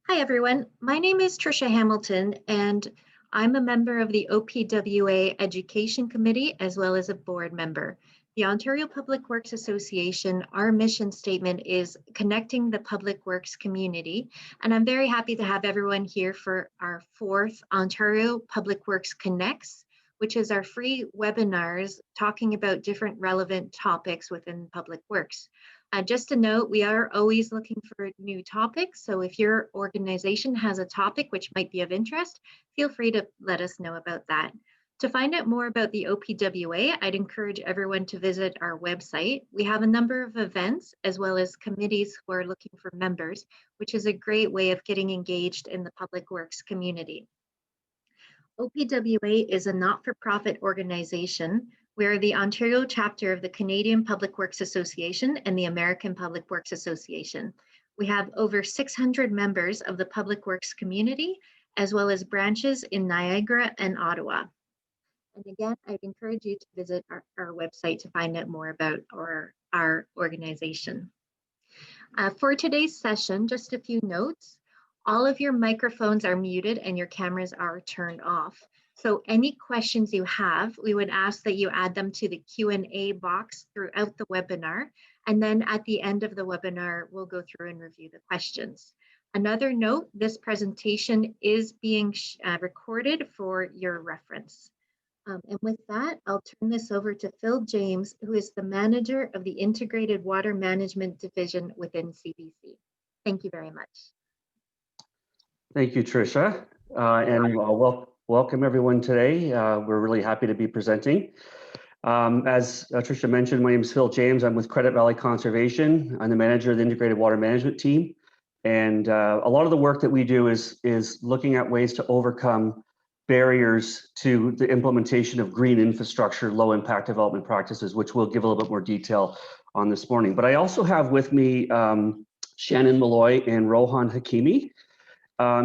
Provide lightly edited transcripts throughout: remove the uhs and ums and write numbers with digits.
Hi, everyone. My name is Tricia Hamilton, and I'm a member of the OPWA Education Committee, as well as a board member. The Ontario Public Works Association, our mission statement is connecting the public works community, and I'm very happy to have everyone here for our fourth Ontario Public Works Connects, which is our free webinars talking about different relevant topics within public works. Just a note, we are always looking for new topics. So if your organization has a topic which might be of interest, feel free to let us know about that. To find out more about the OPWA, I'd encourage everyone to visit our website. We have a number of events as well as committees who are looking for members, which is a great way of getting engaged in the public works community. OPWA is a not-for-profit organization. We are the Ontario chapter of the Canadian Public Works Association and the American Public Works Association. We have over 600 members of the public works community, as well as branches in Niagara and Ottawa. And again, I'd encourage you to visit our website to find out more about our organization. For today's session, just a few notes. All of your microphones are muted and your cameras are turned off. So any questions you have, we would ask that you add them to the Q&A box throughout the webinar. And then at the end of the webinar, we'll go through and review the questions. Another note, this presentation is being recorded for your reference. And with that, I'll turn this over to Phil James, who is the manager of the Integrated Water Management Division within CBC. Thank you very much. Thank you, Tricia, and welcome everyone today. We're really happy to be presenting. As Tricia mentioned, my name is Phil James. I'm with Credit Valley Conservation. I'm the manager of the Integrated Water Management team. And a lot of the work that we do is looking at ways to overcome barriers to the implementation of green infrastructure, low impact development practices, which we'll give a little bit more detail on this morning. But I also have with me Shannon Malloy and Rohan Hakimi.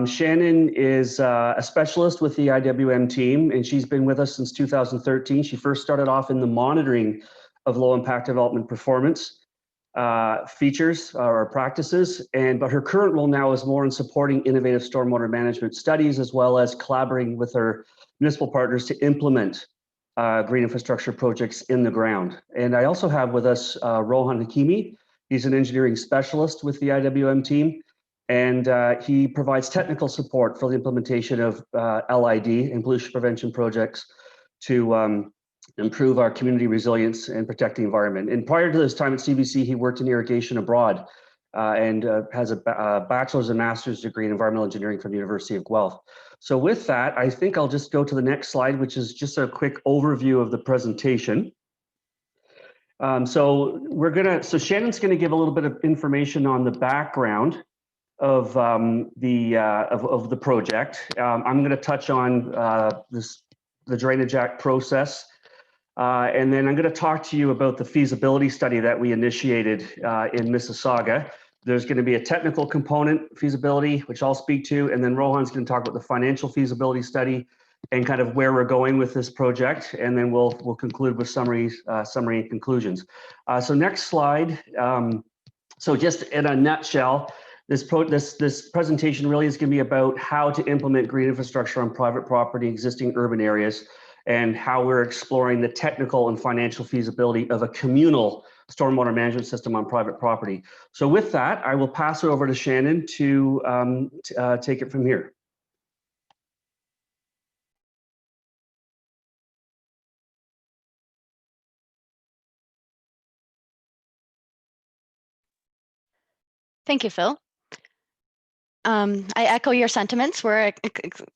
Shannon is a specialist with the IWM team, and she's been with us since 2013. She first started off in the monitoring of low impact development performance features or practices, but her current role now is more in supporting innovative stormwater management studies, as well as collaborating with her municipal partners to implement green infrastructure projects in the ground. And I also have with us Rohan Hakimi. He's an engineering specialist with the IWM team, and he provides technical support for the implementation of LID and pollution prevention projects to improve our community resilience and protect the environment. And prior to this time at CBC, he worked in irrigation abroad and has a bachelor's and master's degree in environmental engineering from the University of Guelph. So with that, I think I'll just go to the next slide, which is just a quick overview of the presentation. So Shannon's gonna give a little bit of information on the background of the project. I'm going to touch on the Drainage Act process, and then I'm going to talk to you about the feasibility study that we initiated in Mississauga. There's going to be a technical component, feasibility, which I'll speak to, and then Rohan's going to talk about the financial feasibility study and kind of where we're going with this project, and then we'll conclude with summary and conclusions. So next slide. So just in a nutshell, this presentation really is going to be about how to implement green infrastructure on private property, existing urban areas, and how we're exploring the technical and financial feasibility of a communal stormwater management system on private property. So with that, I will pass it over to Shannon to take it from here. Thank you, Phil. I echo your sentiments. We're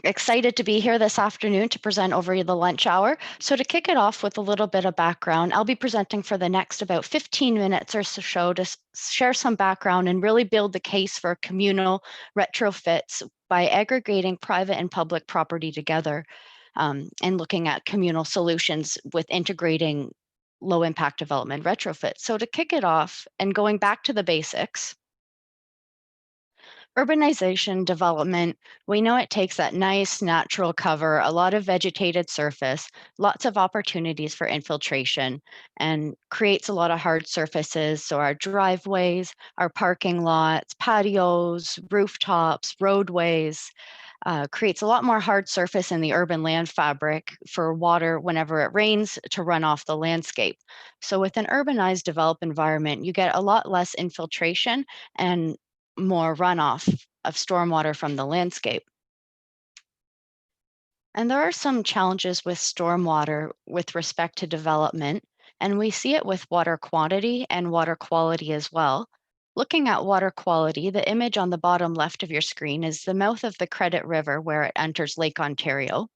excited to be here this afternoon to present over the lunch hour. So to kick it off with a little bit of background, I'll be presenting for the next about 15 minutes or so to share some background and really build the case for communal retrofits by aggregating private and public property together and looking at communal solutions with integrating low impact development retrofits. So to kick it off and going back to the basics, Urbanization development, we know it takes that nice natural cover, a lot of vegetated surface, lots of opportunities for infiltration, and creates a lot of hard surfaces. So our driveways, our parking lots, patios, rooftops, roadways, creates a lot more hard surface in the urban land fabric for water whenever it rains to run off the landscape. So with an urbanized developed environment, you get a lot less infiltration and more runoff of stormwater from the landscape. And there are some challenges with stormwater with respect to development, and we see it with water quantity and water quality as well. Looking at water quality, the image on the bottom left of your screen is the mouth of the Credit River where it enters Lake Ontario.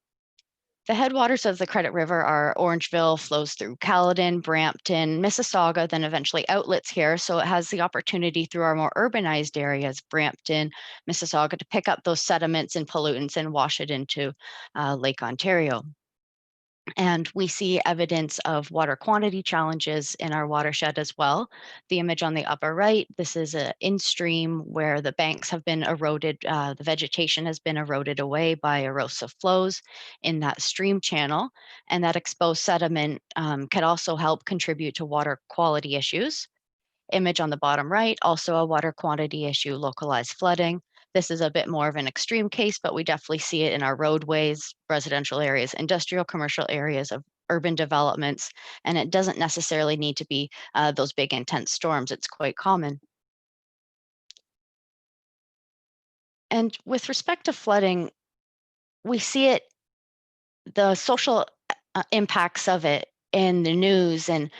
The headwaters of the Credit River are Orangeville, flows through Caledon, Brampton, Mississauga, then eventually outlets here. So it has the opportunity through our more urbanized areas, Brampton, Mississauga, to pick up those sediments and pollutants and wash it into Lake Ontario. And we see evidence of water quantity challenges in our watershed as well. The image on the upper right, this is an in-stream where the banks have been eroded, the vegetation has been eroded away by erosive flows in that stream channel. And that exposed sediment can also help contribute to water quality issues. Image on the bottom right, also a water quantity issue, localized flooding. This is a bit more of an extreme case, but we definitely see it in our roadways, residential areas, industrial, commercial areas of urban developments, and it doesn't necessarily need to be those big intense storms. It's quite common. And with respect to flooding, we see it, the social impacts of it in the news and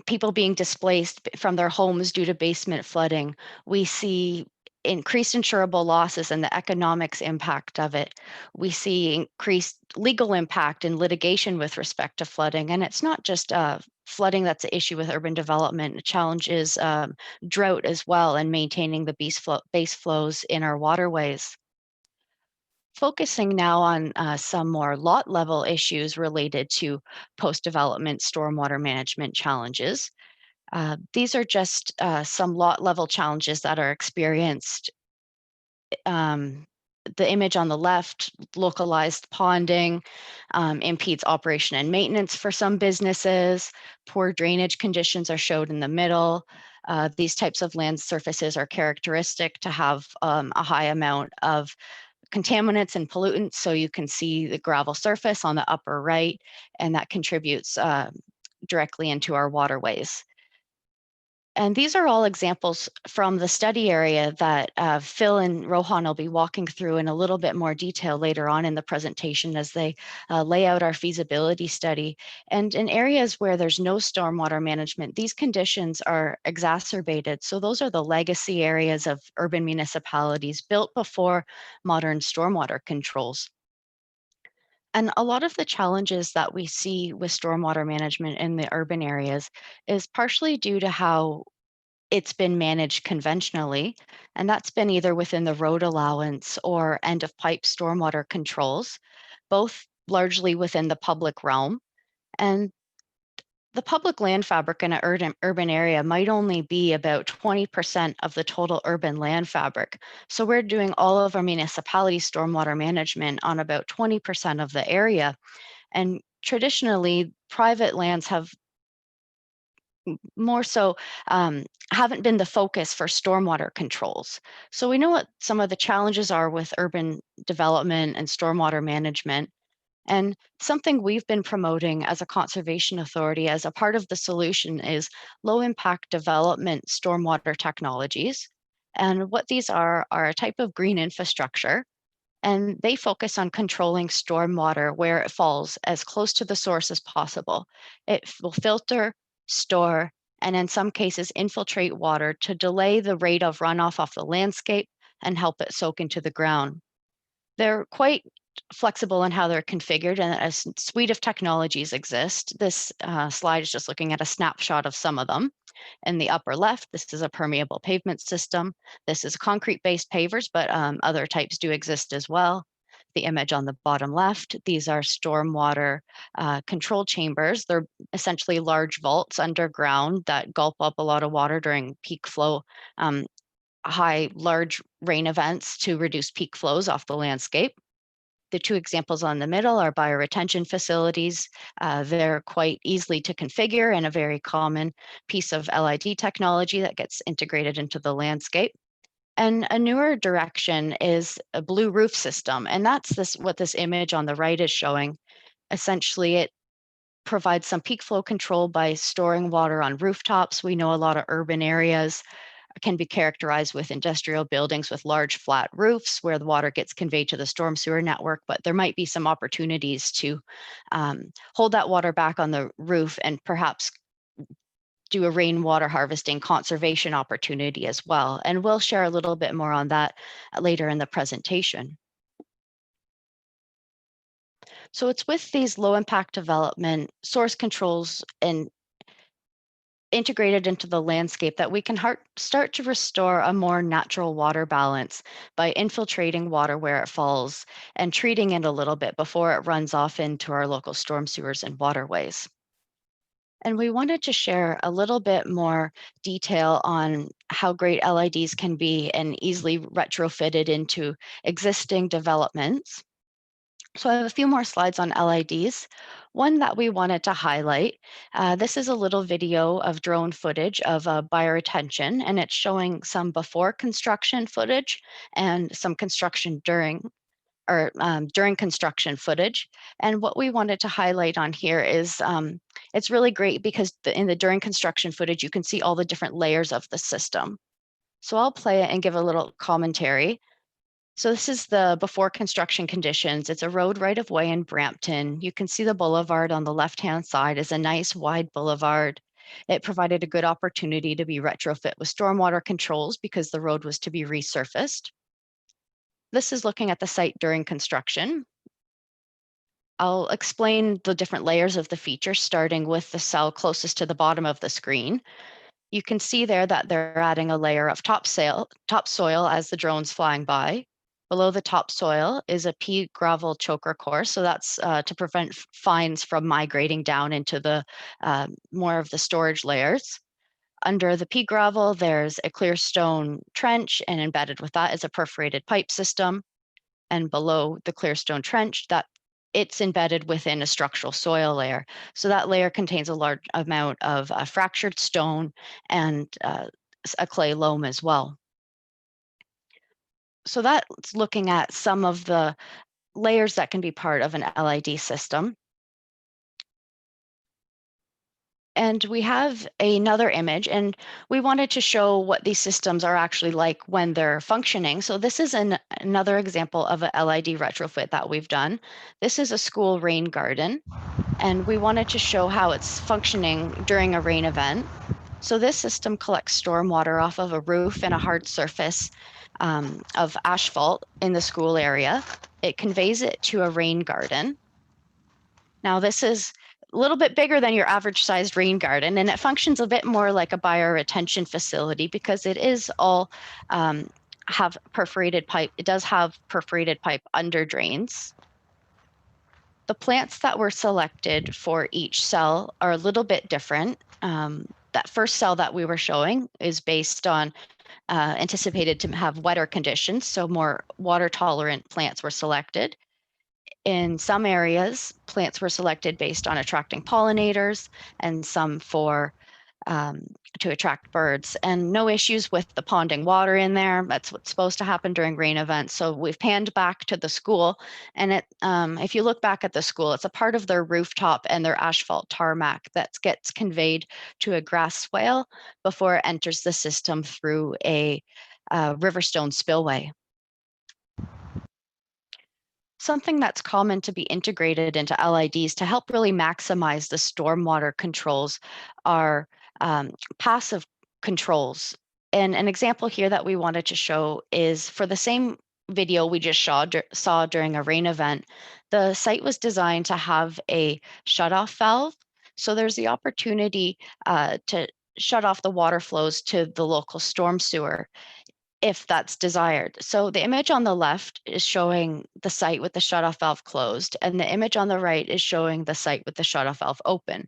people being displaced from their homes due to basement flooding. We see increased insurable losses and the economics impact of it. We see increased legal impact and litigation with respect to flooding. And it's not just flooding that's an issue with urban development. The challenge is drought as well and maintaining the base flows in our waterways. Focusing now on some more lot level issues related to post-development stormwater management challenges. These are just some lot level challenges that are experienced. The image on the left, localized ponding, impedes operation and maintenance for some businesses. Poor drainage conditions are showed in the middle. These types of land surfaces are characteristic to have a high amount of contaminants and pollutants. So you can see the gravel surface on the upper right, and that contributes directly into our waterways. And these are all examples from the study area that Phil and Rohan will be walking through in a little bit more detail later on in the presentation as they lay out our feasibility study. And in areas where there's no stormwater management, these conditions are exacerbated. So those are the legacy areas of urban municipalities built before modern stormwater controls. And a lot of the challenges that we see with stormwater management in the urban areas is partially due to how it's been managed conventionally, and that's been either within the road allowance or end of pipe stormwater controls, both largely within the public realm. And the public land fabric in an urban area might only be about 20% of the total urban land fabric. So we're doing all of our municipality stormwater management on about 20% of the area. And traditionally, private lands have more so haven't been the focus for stormwater controls. So we know what some of the challenges are with urban development and stormwater management. And something we've been promoting as a conservation authority as a part of the solution is low impact development stormwater technologies. And what these are a type of green infrastructure, and they focus on controlling stormwater where it falls as close to the source as possible. It will filter, store, and in some cases infiltrate water to delay the rate of runoff off the landscape and help it soak into the ground. They're quite flexible in how they're configured, and a suite of technologies exist. This slide is just looking at a snapshot of some of them. In the upper left, this is a permeable pavement system. This is concrete-based pavers, but other types do exist as well. The image on the bottom left, these are stormwater control chambers. They're essentially large vaults underground that gulp up a lot of water during peak flow large rain events to reduce peak flows off the landscape. The two examples on the middle are bioretention facilities. They're quite easily to configure and a very common piece of LID technology that gets integrated into the landscape. And a newer direction is a blue roof system. And that's what this image on the right is showing. Essentially, it provides some peak flow control by storing water on rooftops. We know a lot of urban areas can be characterized with industrial buildings with large flat roofs where the water gets conveyed to the storm sewer network, but there might be some opportunities to hold that water back on the roof and perhaps do a rainwater harvesting conservation opportunity as well. And we'll share a little bit more on that later in the presentation. So it's with these low impact development source controls and integrated into the landscape that we can start to restore a more natural water balance by infiltrating water where it falls and treating it a little bit before it runs off into our local storm sewers and waterways. And we wanted to share a little bit more detail on how great LIDs can be and easily retrofitted into existing developments. So I have a few more slides on LIDs. One that we wanted to highlight, this is a little video of drone footage of bioretention, and it's showing some before construction footage and some construction during construction footage. And what we wanted to highlight on here is it's really great because in the during construction footage, you can see all the different layers of the system. So I'll play it and give a little commentary. So this is the before construction conditions. It's a road right of way in Brampton. You can see the boulevard on the left-hand side is a nice wide boulevard. It provided a good opportunity to be retrofit with stormwater controls because the road was to be resurfaced. This is looking at the site during construction. I'll explain the different layers of the feature, starting with the cell closest to the bottom of the screen. You can see there that they're adding a layer of topsoil as the drone's flying by. Below the topsoil is a pea gravel choker course, so that's to prevent fines from migrating down into the more of the storage layers. Under the pea gravel, there's a clear stone trench, and embedded with that is a perforated pipe system. And below the clear stone trench, it's embedded within a structural soil layer. So that layer contains a large amount of fractured stone and a clay loam as well. So that's looking at some of the layers that can be part of an LID system. And we have another image, and we wanted to show what these systems are actually like when they're functioning. So this is another example of a LID retrofit that we've done. This is a school rain garden, and we wanted to show how it's functioning during a rain event. So this system collects stormwater off of a roof and a hard surface of asphalt in the school area. It conveys it to a rain garden. Now this is a little bit bigger than your average sized rain garden, and it functions a bit more like a bioretention facility because it is all have perforated pipe. It does have perforated pipe under drains. The plants that were selected for each cell are a little bit different. That first cell that we were showing is based on anticipated to have wetter conditions, so more water tolerant plants were selected. In some areas, plants were selected based on attracting pollinators and some for to attract birds, and no issues with the ponding water in there. That's what's supposed to happen during rain events. So we've panned back to the school, and if you look back at the school, it's a part of their rooftop and their asphalt tarmac that gets conveyed to a grass swale before it enters the system through a riverstone spillway. Something that's common to be integrated into LIDs to help really maximize the stormwater controls are passive controls. And an example here that we wanted to show is for the same video we just saw during a rain event, the site was designed to have a shutoff valve. So there's the opportunity to shut off the water flows to the local storm sewer if that's desired. So the image on the left is showing the site with the shutoff valve closed, and the image on the right is showing the site with the shutoff valve open.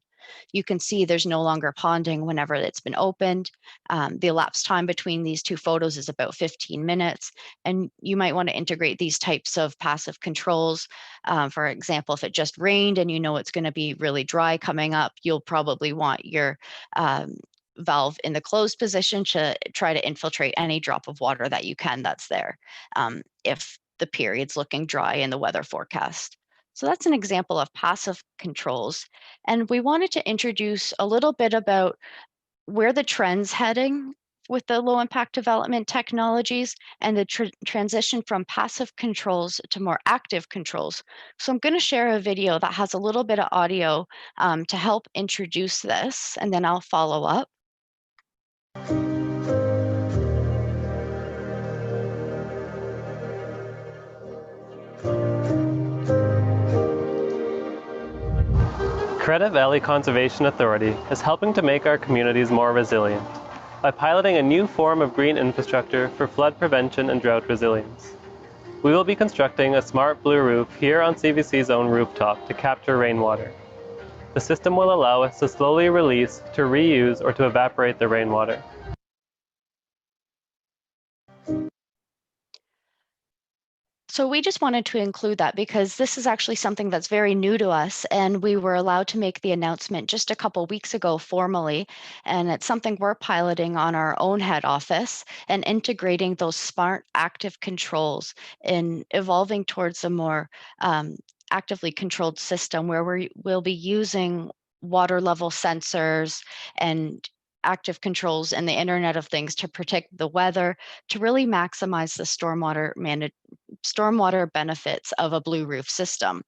You can see there's no longer ponding whenever it's been opened. The elapsed time between these two photos is about 15 minutes. And you might want to integrate these types of passive controls. For example, if it just rained and you know it's going to be really dry coming up, you'll probably want your valve in the closed position to try to infiltrate any drop of water that you can that's there if the period's looking dry in the weather forecast. So that's an example of passive controls. And we wanted to introduce a little bit about where the trend's heading with the low impact development technologies and the transition from passive controls to more active controls. So I'm going to share a video that has a little bit of audio to help introduce this, and then I'll follow up. Credit Valley Conservation Authority is helping to make our communities more resilient by piloting a new form of green infrastructure for flood prevention and drought resilience. We will be constructing a smart blue roof here on CVC's own rooftop to capture rainwater. The system will allow us to slowly release, to reuse, or to evaporate the rainwater. So we just wanted to include that because this is actually something that's very new to us, and we were allowed to make the announcement just a couple weeks ago formally, and it's something we're piloting on our own head office and integrating those smart active controls and evolving towards a more actively controlled system where we'll be using water level sensors and active controls and the Internet of Things to predict the weather, to really maximize the stormwater benefits of a blue roof system.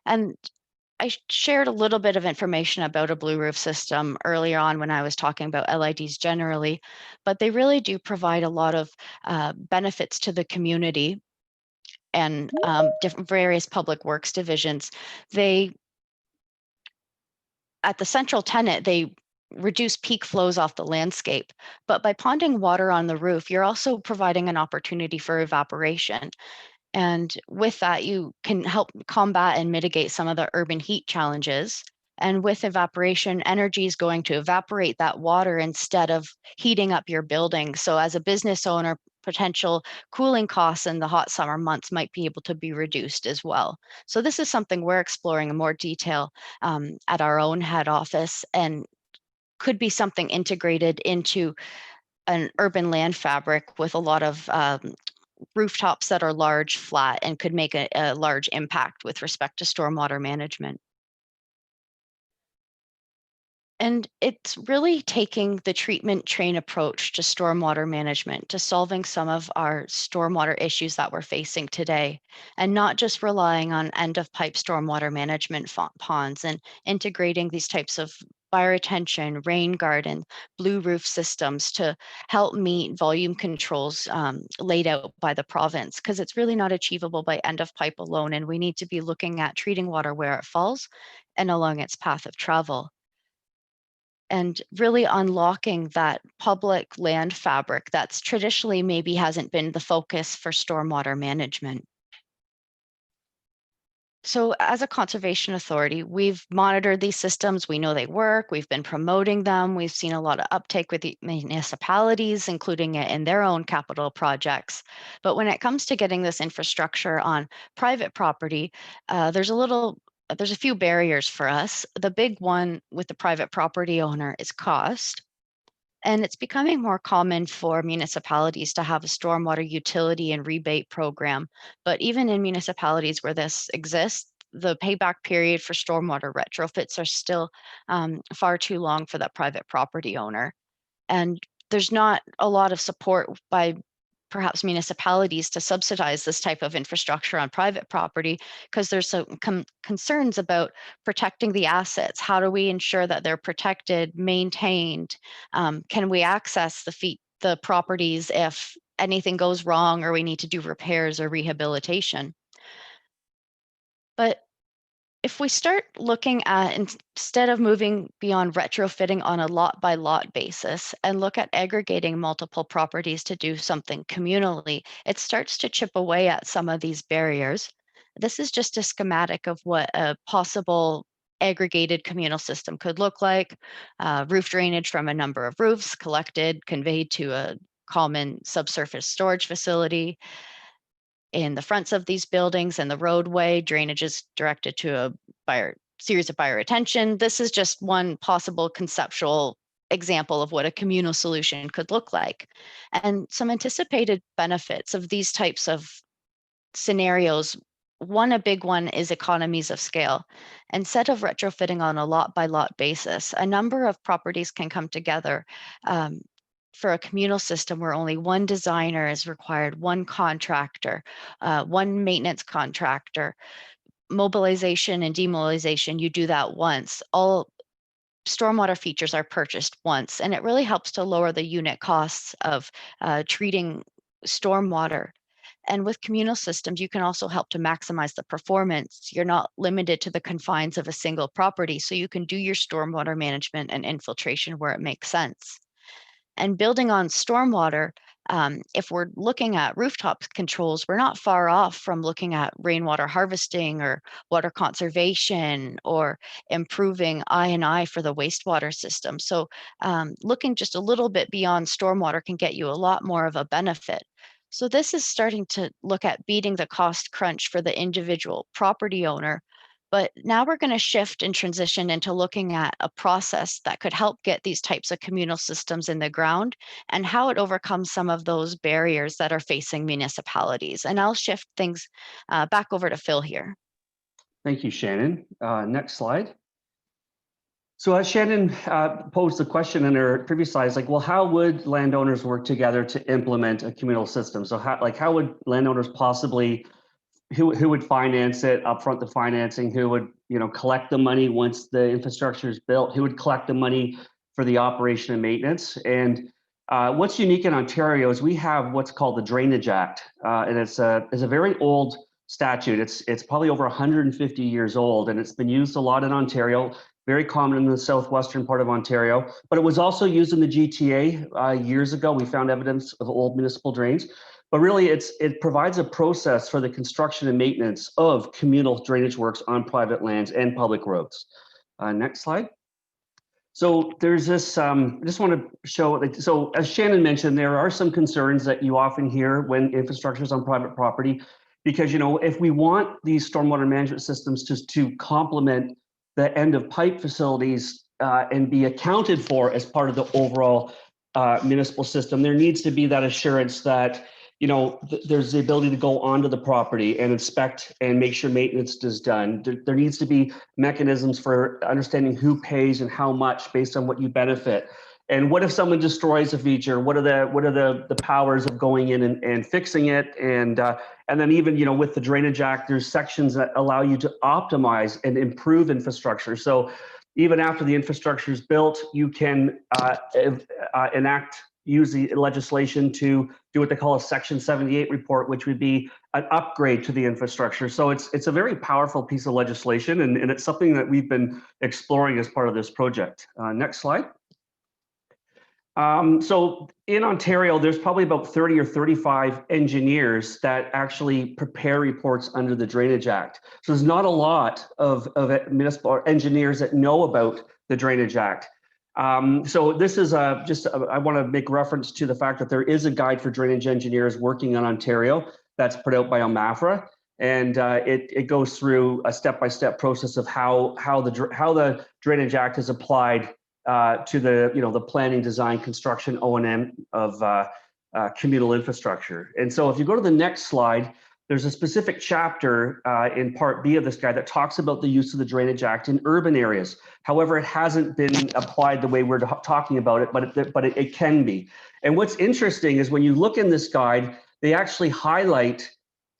And I shared a little bit of information about a blue roof system earlier on when I was talking about LIDs generally, but they really do provide a lot of benefits to the community and different various public works divisions. At the central tenet, they reduce peak flows off the landscape, but by ponding water on the roof, you're also providing an opportunity for evaporation. And with that, you can help combat and mitigate some of the urban heat challenges. And with evaporation, energy is going to evaporate that water instead of heating up your building. So as a business owner, potential cooling costs in the hot summer months might be able to be reduced as well. So this is something we're exploring in more detail at our own head office, and could be something integrated into an urban land fabric with a lot of rooftops that are large, flat, and could make a large impact with respect to stormwater management. And it's really taking the treatment train approach to stormwater management, to solving some of our stormwater issues that we're facing today, and not just relying on end-of-pipe stormwater management ponds and integrating these types of bioretention, rain garden, blue roof systems to help meet volume controls laid out by the province, because it's really not achievable by end-of-pipe alone, and we need to be looking at treating water where it falls and along its path of travel, and really unlocking that public land fabric that's traditionally maybe hasn't been the focus for stormwater management. So as a conservation authority, we've monitored these systems. We know they work. We've been promoting them. We've seen a lot of uptake with the municipalities, including it in their own capital projects. But when it comes to getting this infrastructure on private property, there's a few barriers for us. The big one with the private property owner is cost. And it's becoming more common for municipalities to have a stormwater utility and rebate program. But even in municipalities where this exists, the payback period for stormwater retrofits are still far too long for that private property owner. And there's not a lot of support by perhaps municipalities to subsidize this type of infrastructure on private property, because there's some concerns about protecting the assets. How do we ensure that they're protected, maintained? Can we access the properties if anything goes wrong or we need to do repairs or rehabilitation? But if we start looking at, instead of moving beyond retrofitting on a lot by lot basis and look at aggregating multiple properties to do something communally, it starts to chip away at some of these barriers. This is just a schematic of what a possible aggregated communal system could look like. Roof drainage from a number of roofs collected, conveyed to a common subsurface storage facility. In the fronts of these buildings and the roadway, drainage is directed to a series of bioretention. This is just one possible conceptual example of what a communal solution could look like. And some anticipated benefits of these types of scenarios. A big one is economies of scale. Instead of retrofitting on a lot by lot basis, a number of properties can come together for a communal system where only one designer is required, one contractor, one maintenance contractor. Mobilization and demobilization, you do that once. All stormwater features are purchased once, and it really helps to lower the unit costs of treating stormwater. And with communal systems, you can also help to maximize the performance. You're not limited to the confines of a single property, so you can do your stormwater management and infiltration where it makes sense. And building on stormwater, if we're looking at rooftop controls, we're not far off from looking at rainwater harvesting or water conservation or improving I&I for the wastewater system. So looking just a little bit beyond stormwater can get you a lot more of a benefit. So this is starting to look at beating the cost crunch for the individual property owner. But now we're going to shift and transition into looking at a process that could help get these types of communal systems in the ground and how it overcomes some of those barriers that are facing municipalities. And I'll shift things back over to Phil here. Thank you, Shannon. Next slide. So as Shannon posed the question in her previous slides, like, well, how would landowners work together to implement a communal system? So how would landowners possibly, who would finance it, upfront the financing, who would, collect the money once the infrastructure is built, who would collect the money for the operation and maintenance? And what's unique in Ontario is we have what's called the Drainage Act, and it's a very old statute. It's probably over 150 years old, and it's been used a lot in Ontario. Very common in the southwestern part of Ontario, but it was also used in the GTA years ago. We found evidence of old municipal drains, but really it provides a process for the construction and maintenance of communal drainage works on private lands and public roads. Next slide. So there's this, I just want to show, so as Shannon mentioned, there are some concerns that you often hear when infrastructure is on private property, because, if we want these stormwater management systems to complement the end of pipe facilities and be accounted for as part of the overall municipal system, there needs to be that assurance that, there's the ability to go onto the property and inspect and make sure maintenance is done. There needs to be mechanisms for understanding who pays and how much based on what you benefit. And what if someone destroys a feature? What are the powers of going in and fixing it? And then even with the Drainage Act, there's sections that allow you to optimize and improve infrastructure. So even after the infrastructure is built, you can use the legislation to do what they call a Section 78 report, which would be an upgrade to the infrastructure. So it's a very powerful piece of legislation, and it's something that we've been exploring as part of this project. Next slide. So in Ontario, there's probably about 30 or 35 engineers that actually prepare reports under the Drainage Act. So there's not a lot of municipal engineers that know about the Drainage Act. So this is I want to make reference to the fact that there is a guide for drainage engineers working in Ontario that's put out by OMAFRA, and it goes through a step-by-step process of how the Drainage Act is applied to the planning, design, construction, O&M of communal infrastructure. And so if you go to the next slide, there's a specific chapter in Part B of this guide that talks about the use of the Drainage Act in urban areas. However, it hasn't been applied the way we're talking about it, but it can be. And what's interesting is when you look in this guide, they actually highlight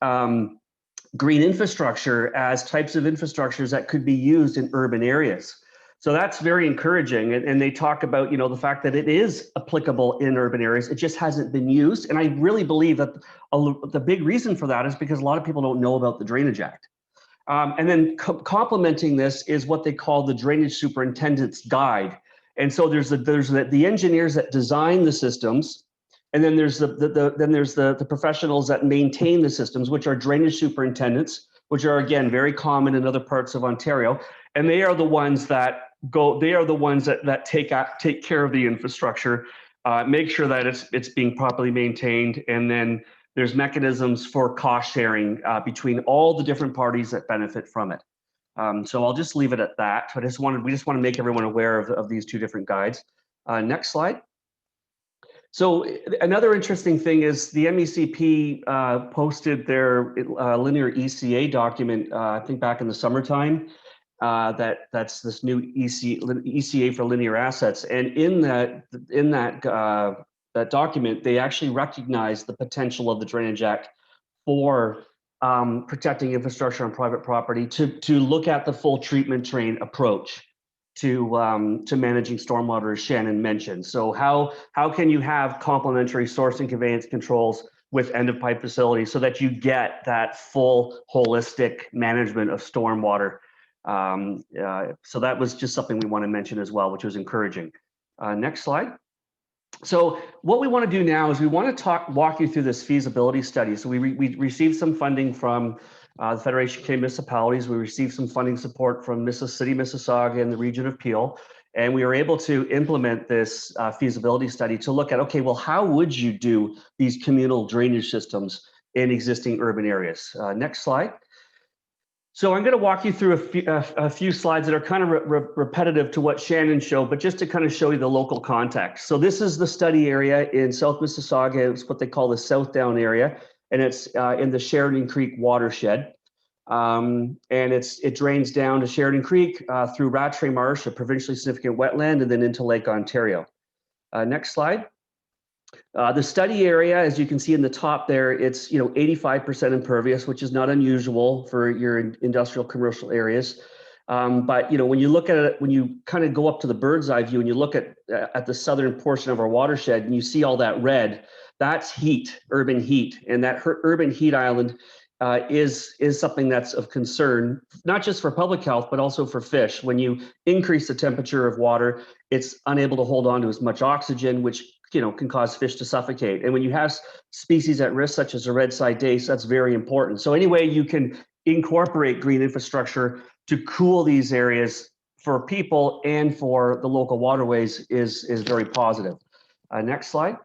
green infrastructure as types of infrastructures that could be used in urban areas. So that's very encouraging. And they talk about, the fact that it is applicable in urban areas. It just hasn't been used. And I really believe that the big reason for that is because a lot of people don't know about the Drainage Act. And then complementing this is what they call the Drainage Superintendent's Guide. And so there's the engineers that design the systems, and then there's the professionals that maintain the systems, which are drainage superintendents, which are again very common in other parts of Ontario, and they are the ones that take care of the infrastructure, make sure that it's being properly maintained, and then there's mechanisms for cost sharing between all the different parties that benefit from it. So I'll just leave it at that. We just want to make everyone aware of these two different guides. Next slide. So another interesting thing is the MECP posted their linear ECA document, I think back in the summertime. That's this new ECA for linear assets, and in that document, they actually recognize the potential of the Drainage Act for protecting infrastructure on private property to look at the full treatment train approach to managing stormwater, as Shannon mentioned. So how can you have complementary source and conveyance controls with end of pipe facilities so that you get that full holistic management of stormwater? So that was just something we want to mention as well, which was encouraging. Next slide. So what we want to do now is we want to walk you through this feasibility study. So we received some funding from the Federation of Canadian Municipalities. We received some funding support from City Mississauga and the region of Peel. And we were able to implement this feasibility study to look at, okay, well, how would you do these communal drainage systems in existing urban areas? Next slide. So I'm going to walk you through a few slides that are kind of repetitive to what Shannon showed, but just to kind of show you the local context. So this is the study area in South Mississauga. It's what they call the South Down area, and it's in the Sheridan Creek watershed. And it drains down to Sheridan Creek through Rattray Marsh, a provincially significant wetland, and then into Lake Ontario. Next slide. The study area, as you can see in the top there, it's 85% impervious, which is not unusual for your industrial commercial areas. But when you look at it, when you kind of go up to the bird's eye view and you look at the southern portion of our watershed and you see all that red, that's heat, urban heat, and that urban heat island is something that's of concern, not just for public health, but also for fish. When you increase the temperature of water, it's unable to hold on to as much oxygen, which can cause fish to suffocate. And when you have species at risk, such as a red-side dace, that's very important. So any way you can incorporate green infrastructure to cool these areas for people and for the local waterways is very positive. Next slide.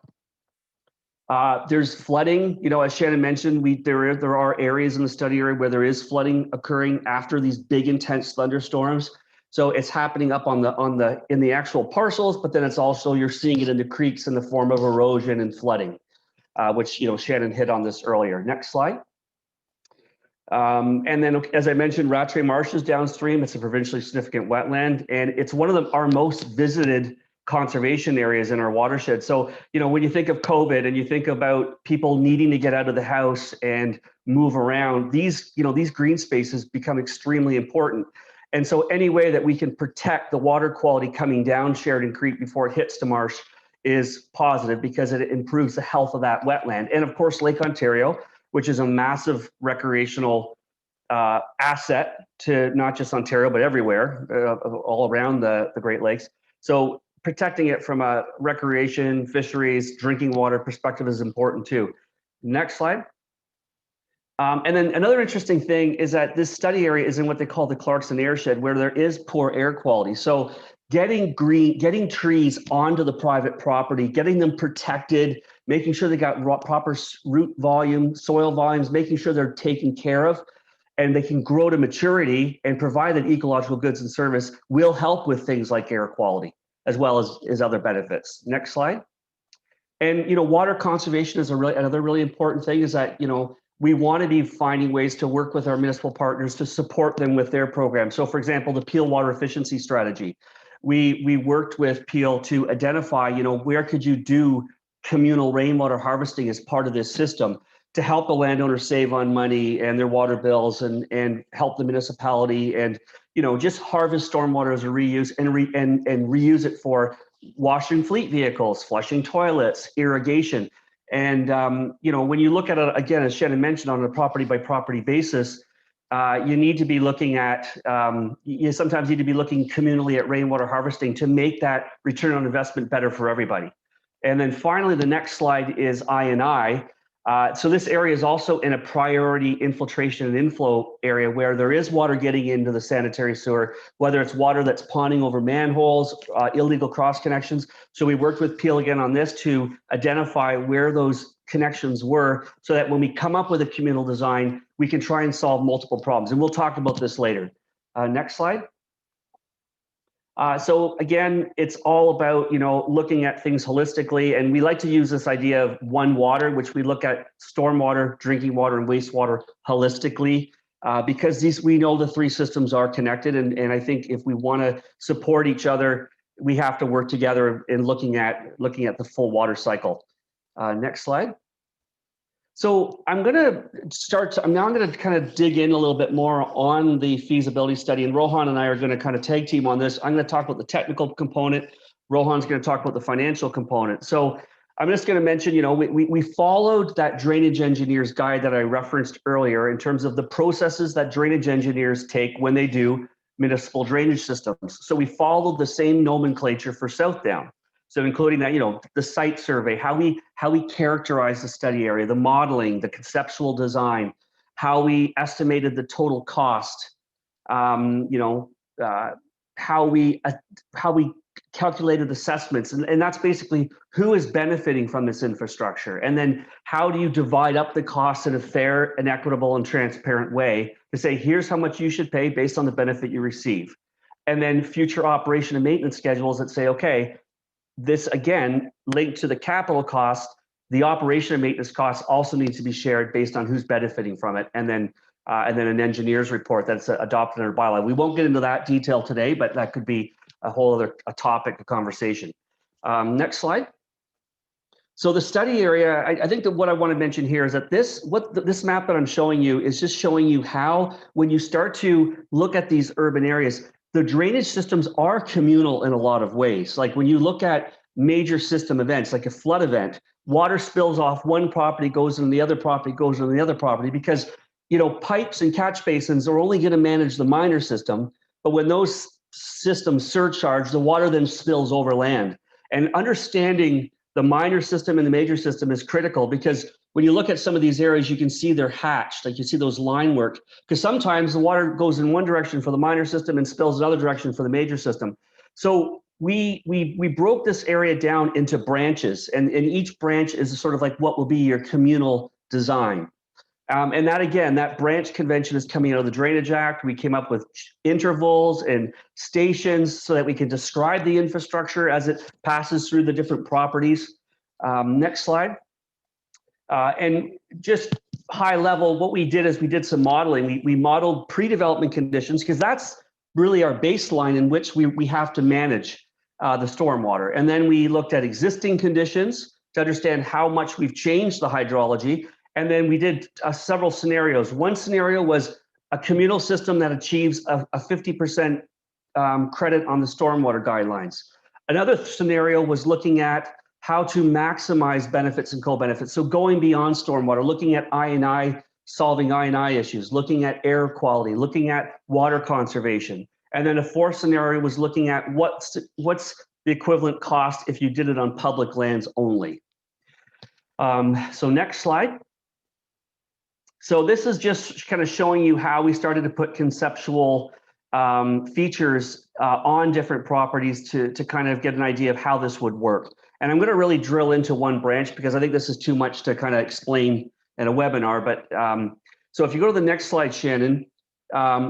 There's flooding, as Shannon mentioned, there are areas in the study area where there is flooding occurring after these big intense thunderstorms. So it's happening up in the actual parcels, but then it's also, you're seeing it in the creeks in the form of erosion and flooding, which Shannon hit on this earlier. Next slide. And then, as I mentioned, Rattray Marsh is downstream. It's a provincially significant wetland, and it's one of our most visited conservation areas in our watershed. So, when you think of COVID and you think about people needing to get out of the house and move around, these green spaces become extremely important. And so any way that we can protect the water quality coming down Sheridan Creek before it hits the marsh is positive, because it improves the health of that wetland. And of course, Lake Ontario, which is a massive recreational asset to not just Ontario, but everywhere, all around the Great Lakes. So protecting it from a recreation, fisheries, drinking water perspective is important too. Next slide. And then another interesting thing is that this study area is in what they call the Clarkson airshed, where there is poor air quality. So getting trees onto the private property, getting them protected, making sure they got proper root volume, soil volumes, making sure they're taken care of, and they can grow to maturity and provide that ecological goods and service will help with things like air quality, as well as other benefits. Next slide. And water conservation is another really important thing, is that we want to be finding ways to work with our municipal partners to support them with their program. So for example, the Peel Water Efficiency Strategy. We worked with Peel to identify, where could you do communal rainwater harvesting as part of this system to help the landowner save on money and their water bills, and help the municipality, and just harvest stormwater as a reuse and reuse it for washing fleet vehicles, flushing toilets, irrigation. And when you look at it, again, as Shannon mentioned, on a property by property basis, you need to be looking at, you sometimes need to be looking communally at rainwater harvesting to make that return on investment better for everybody. And then finally, the next slide is I&I. So this area is also in a priority infiltration and inflow area where there is water getting into the sanitary sewer, whether it's water that's ponding over manholes, illegal cross connections. So we worked with Peel again on this to identify where those connections were so that when we come up with a communal design, we can try and solve multiple problems. And we'll talk about this later. Next slide. So again, it's all about, looking at things holistically, and we like to use this idea of one water, which we look at stormwater, drinking water, and wastewater holistically, because we know the three systems are connected, and I think if we want to support each other, we have to work together in looking at the full water cycle. Next slide. So I'm going to kind of dig in a little bit more on the feasibility study, and Rohan and I are going to kind of tag team on this. I'm going to talk about the technical component. Rohan's going to talk about the financial component. So I'm just going to mention, we followed that drainage engineer's guide that I referenced earlier in terms of the processes that drainage engineers take when they do municipal drainage systems. So we followed the same nomenclature for Southdown. So including that, the site survey, how we characterize the study area, the modeling, the conceptual design, how we estimated the total cost, how we calculated assessments, and that's basically who is benefiting from this infrastructure, and then how do you divide up the costs in a fair and equitable and transparent way to say here's how much you should pay based on the benefit you receive, and then future operation and maintenance schedules that say, okay, this again linked to the capital cost, the operation and maintenance costs also need to be shared based on who's benefiting from it, and then an engineer's report that's adopted in our bylaw. We won't get into that detail today, but that could be a whole other topic of conversation. Next slide. So the study area, I think that what I want to mention here is that this map that I'm showing you is just showing you how, when you start to look at these urban areas, the drainage systems are communal in a lot of ways. Like when you look at major system events, like a flood event, water spills off one property, goes into the other property, goes into the other property, because pipes and catch basins are only going to manage the minor system, but when those systems surcharge, the water then spills over land. And understanding the minor system and the major system is critical, because when you look at some of these areas, you can see they're hatched, like you see those line work, because sometimes the water goes in one direction for the minor system and spills another direction for the major system. So we broke this area down into branches, and each branch is sort of like what will be your communal design. And that, again, that branch convention is coming out of the Drainage Act. We came up with intervals and stations so that we can describe the infrastructure as it passes through the different properties. Next slide. And just high level, what we did is we did some modeling. We modeled pre-development conditions, because that's really our baseline in which we have to manage the stormwater. And then we looked at existing conditions to understand how much we've changed the hydrology. And then we did several scenarios. One scenario was a communal system that achieves a 50% credit on the stormwater guidelines. Another scenario was looking at how to maximize benefits and co-benefits. So going beyond stormwater, looking at I&I, solving I&I issues, looking at air quality, looking at water conservation. And then a fourth scenario was looking at what's the equivalent cost if you did it on public lands only. So next slide. So this is just kind of showing you how we started to put conceptual features on different properties to kind of get an idea of how this would work. And I'm going to really drill into one branch, because I think this is too much to kind of explain in a webinar. But so if you go to the next slide, Shannon,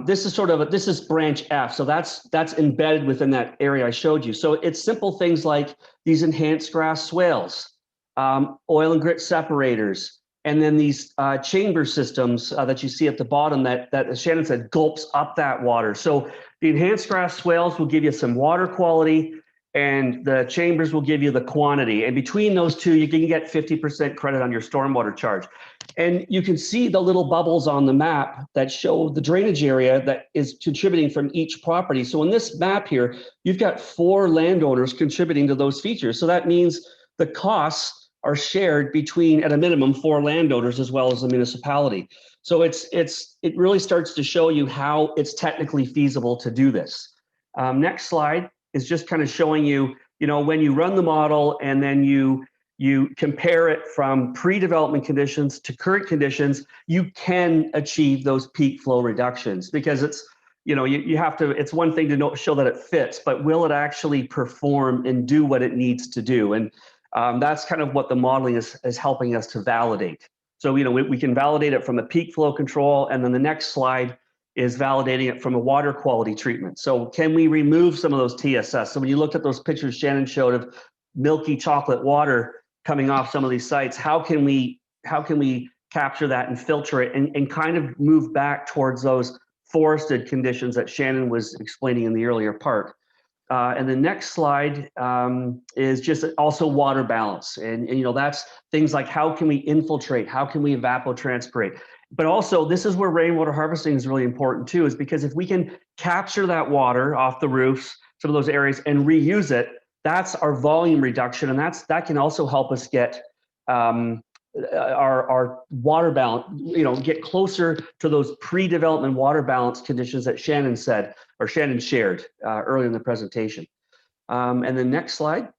this is branch F. So that's embedded within that area I showed you. So it's simple things like these enhanced grass swales, oil and grit separators, and then these chamber systems that you see at the bottom that as Shannon said, gulps up that water. So the enhanced grass swales will give you some water quality, and the chambers will give you the quantity. And between those two, you can get 50% credit on your stormwater charge. And you can see the little bubbles on the map that show the drainage area that is contributing from each property. So in this map here, you've got 4 landowners contributing to those features. So that means the costs are shared between, at a minimum, 4 landowners as well as the municipality. So it really starts to show you how it's technically feasible to do this. Next slide is just kind of showing you, when you run the model and then you you compare it from pre-development conditions to current conditions, you can achieve those peak flow reductions, because it's, you have to, it's one thing to show that it fits, but will it actually perform and do what it needs to do? And that's kind of what the modeling is helping us to validate. So, we can validate it from a peak flow control, and then the next slide is validating it from a water quality treatment. So can we remove some of those TSS? So when you looked at those pictures Shannon showed of milky chocolate water coming off some of these sites, how can we capture that and filter it and kind of move back towards those forested conditions that Shannon was explaining in the earlier part? And the next slide is just also water balance. And that's things like, how can we infiltrate? How can we evapotranspirate? But also, this is where rainwater harvesting is really important too, is because if we can capture that water off the roofs, some of those areas, and reuse it, that's our volume reduction. And that can also help us get our water balance, get closer to those pre-development water balance conditions that Shannon said, or Shannon shared earlier in the presentation. And the next slide.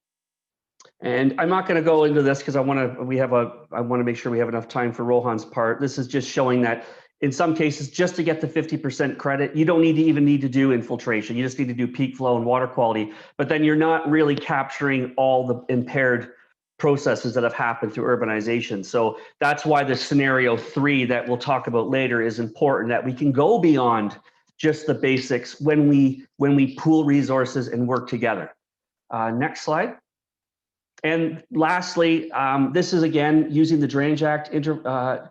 And I'm not going to go into this because I want to make sure we have enough time for Rohan's part. This is just showing that in some cases, just to get the 50% credit, you don't even need to do infiltration. You just need to do peak flow and water quality, but then you're not really capturing all the impaired processes that have happened through urbanization. So that's why the scenario 3 that we'll talk about later is important, that we can go beyond just the basics when we pool resources and work together. Next slide. And lastly, this is again using the Drainage Act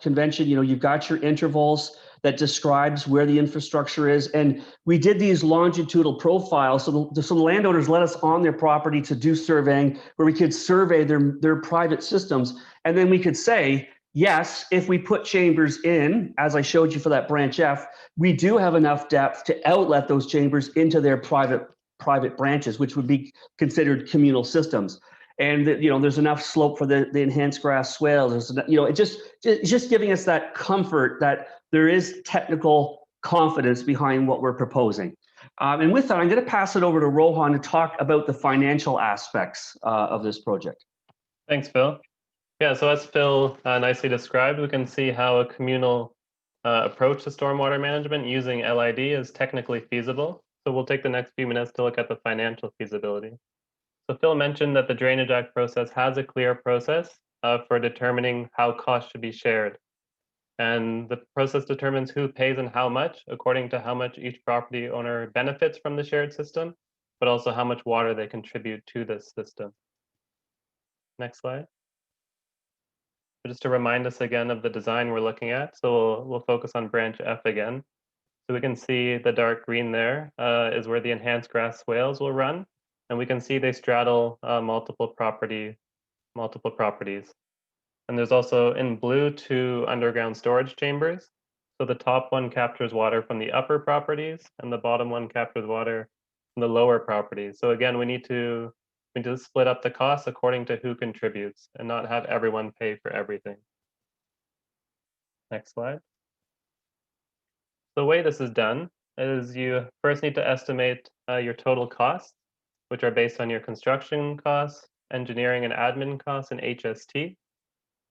convention. You've got your intervals that describes where the infrastructure is, and we did these longitudinal profiles. So the landowners let us on their property to do surveying, where we could survey their private systems, and then we could say, yes, if we put chambers in, as I showed you for that branch F, we do have enough depth to outlet those chambers into their private branches, which would be considered communal systems. And there's enough slope for the enhanced grass swale. It's just giving us that comfort that there is technical confidence behind what we're proposing. And with that, I'm going to pass it over to Rohan to talk about the financial aspects of this project. Thanks, Phil. Yeah, so as Phil nicely described, we can see how a communal approach to stormwater management using LID is technically feasible. So we'll take the next few minutes to look at the financial feasibility. So Phil mentioned that the Drainage Act process has a clear process for determining how costs should be shared. And the process determines who pays and how much, according to how much each property owner benefits from the shared system, but also how much water they contribute to this system. Next slide. So just to remind us again of the design we're looking at, so we'll focus on branch F again. So we can see the dark green there is where the enhanced grass swales will run. And we can see they straddle multiple properties. And there's also in blue 2 underground storage chambers. So the top one captures water from the upper properties, and the bottom one captures water from the lower properties. So again, we need to split up the costs according to who contributes and not have everyone pay for everything. Next slide. The way this is done is you first need to estimate your total costs, which are based on your construction costs, engineering and admin costs, and HST.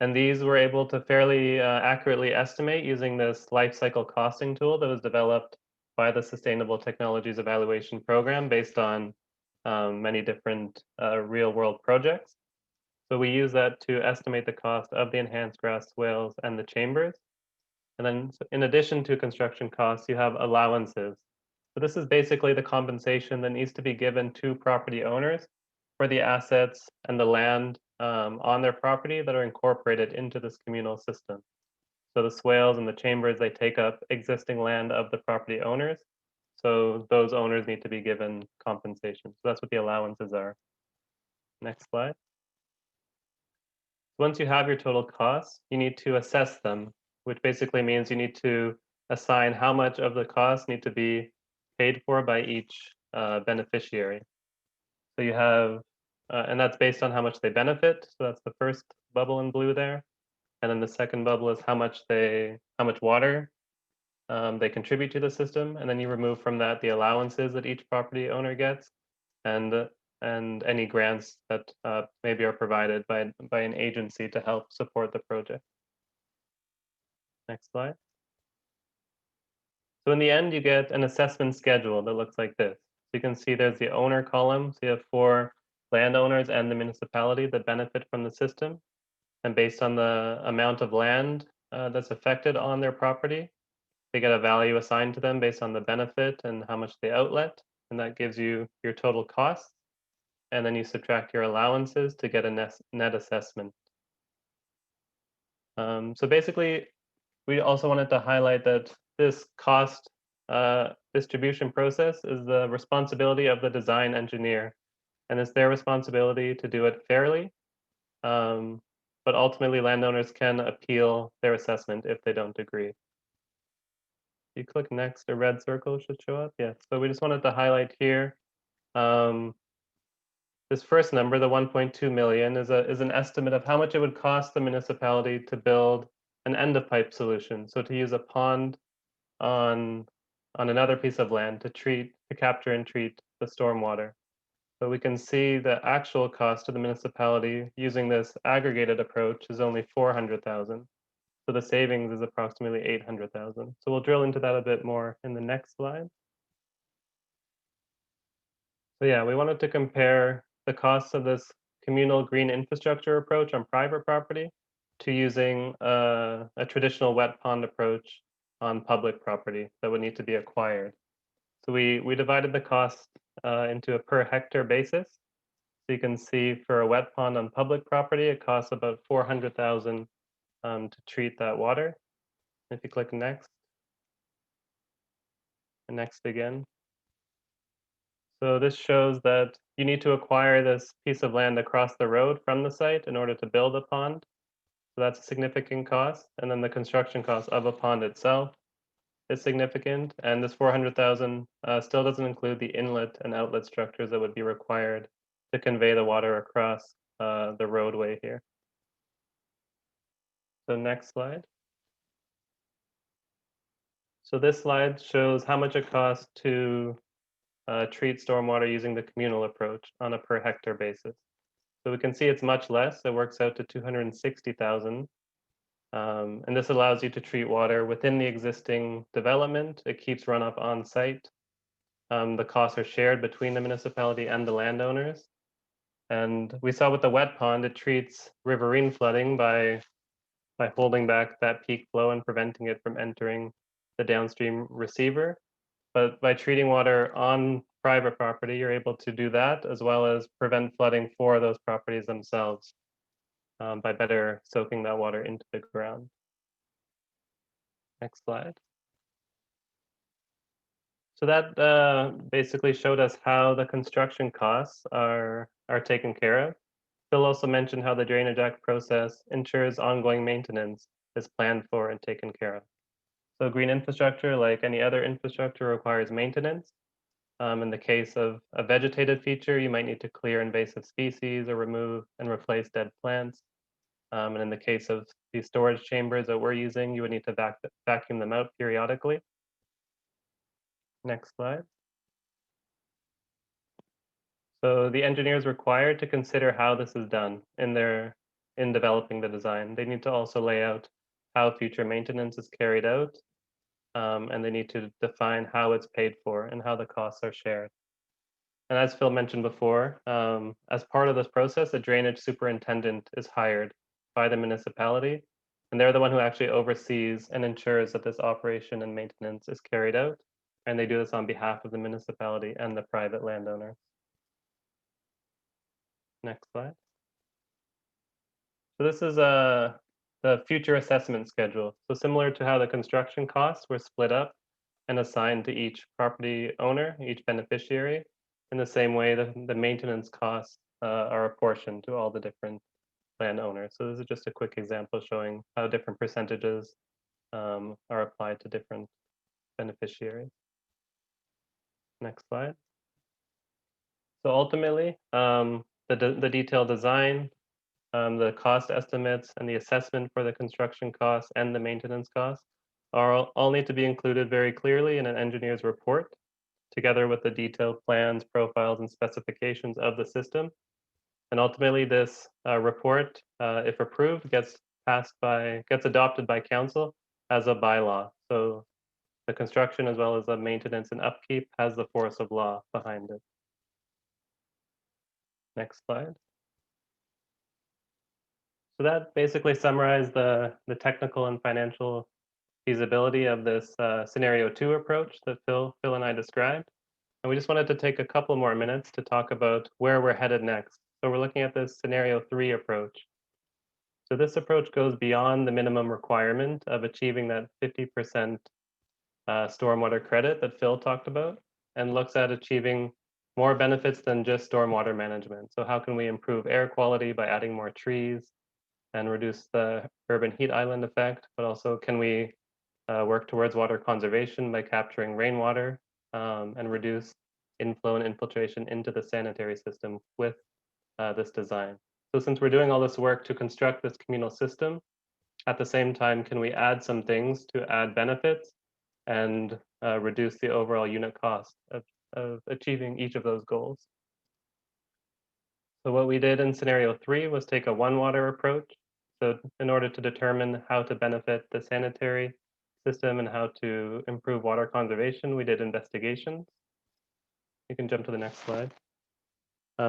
And these we're able to fairly accurately estimate using this life cycle costing tool that was developed by the Sustainable Technologies Evaluation Program based on many different real world projects. So we use that to estimate the cost of the enhanced grass swales and the chambers. And then in addition to construction costs, you have allowances. So this is basically the compensation that needs to be given to property owners for the assets and the land on their property that are incorporated into this communal system. So the swales and the chambers, they take up existing land of the property owners. So those owners need to be given compensation. So that's what the allowances are. Next slide. Once you have your total costs, you need to assess them, which basically means you need to assign how much of the costs need to be paid for by each beneficiary. So you have, and that's based on how much they benefit. So that's the first bubble in blue there. And then the second bubble is how much water they contribute to the system. And then you remove from that the allowances that each property owner gets. And and any grants that maybe are provided by an agency to help support the project. Next slide. So in the end, you get an assessment schedule that looks like this. So you can see there's the owner column. So you have 4 landowners and the municipality that benefit from the system. And based on the amount of land that's affected on their property, they get a value assigned to them based on the benefit and how much they outlet. And that gives you your total cost. And then you subtract your allowances to get a net assessment. So basically, we also wanted to highlight that this cost distribution process is the responsibility of the design engineer. And it's their responsibility to do it fairly. But ultimately, landowners can appeal their assessment if they don't agree. If you click next, a red circle should show up. Yeah, so we just wanted to highlight here. This first number, the 1.2 million, is an estimate of how much it would cost the municipality to build an end-of-pipe solution. So to use a pond on another piece of land to capture and treat the stormwater. So we can see the actual cost to the municipality using this aggregated approach is only 400,000. So the savings is approximately 800,000. So we'll drill into that a bit more in the next slide. So yeah, we wanted to compare the costs of this communal green infrastructure approach on private property to using a traditional wet pond approach on public property that would need to be acquired. So we divided the cost into a per hectare basis. So you can see for a wet pond on public property, it costs about 400,000 to treat that water. If you click next, and next again. So this shows that you need to acquire this piece of land across the road from the site in order to build a pond. So that's a significant cost. And then the construction cost of a pond itself is significant. And this 400,000 still doesn't include the inlet and outlet structures that would be required to convey the water across the roadway here. So next slide. So this slide shows how much it costs to treat stormwater using the communal approach on a per hectare basis. So we can see it's much less. It works out to 260,000. And this allows you to treat water within the existing development. It keeps runoff on site. The costs are shared between the municipality and the landowners. And we saw with the wet pond, it treats riverine flooding by holding back that peak flow and preventing it from entering the downstream receiver. But by treating water on private property, you're able to do that as well as prevent flooding for those properties themselves by better soaking that water into the ground. Next slide. So that basically showed us how the construction costs are taken care of. Phil also mentioned how the Drainage Act process ensures ongoing maintenance is planned for and taken care of. So green infrastructure, like any other infrastructure, requires maintenance. In the case of a vegetated feature, you might need to clear invasive species or remove and replace dead plants. And in the case of these storage chambers that we're using, you would need to vacuum them out periodically. Next slide. So the engineer is required to consider how this is done in developing the design. They need to also lay out how future maintenance is carried out. And they need to define how it's paid for and how the costs are shared. And as Phil mentioned before, as part of this process, a drainage superintendent is hired by the municipality, and they're the one who actually oversees and ensures that this operation and maintenance is carried out. And they do this on behalf of the municipality and the private landowners. Next slide. So this is the future assessment schedule. So similar to how the construction costs were split up and assigned to each property owner, each beneficiary, in the same way the maintenance costs are apportioned to all the different landowners. So this is just a quick example showing how different percentages are applied to different beneficiaries. Next slide. So ultimately, the detailed design, the cost estimates and the assessment for the construction costs and the maintenance costs all need to be included very clearly in an engineer's report. together with the detailed plans, profiles, and specifications of the system. And ultimately, this report, if approved, gets adopted by council as a bylaw. So the construction as well as the maintenance and upkeep has the force of law behind it. Next slide. So that basically summarized the technical and financial feasibility of this scenario 2 approach that Phil and I described. And we just wanted to take a couple more minutes to talk about where we're headed next. So we're looking at this scenario 3 approach. So this approach goes beyond the minimum requirement of achieving that 50% stormwater credit that Phil talked about, and looks at achieving more benefits than just stormwater management. So how can we improve air quality by adding more trees and reduce the urban heat island effect, but also can we work towards water conservation by capturing rainwater and reduce inflow and infiltration into the sanitary system with this design. So since we're doing all this work to construct this communal system, at the same time, can we add some things to add benefits and reduce the overall unit cost of achieving each of those goals? So what we did in scenario 3 was take a one water approach. So in order to determine how to benefit the sanitary system and how to improve water conservation, we did investigations. You can jump to the next slide.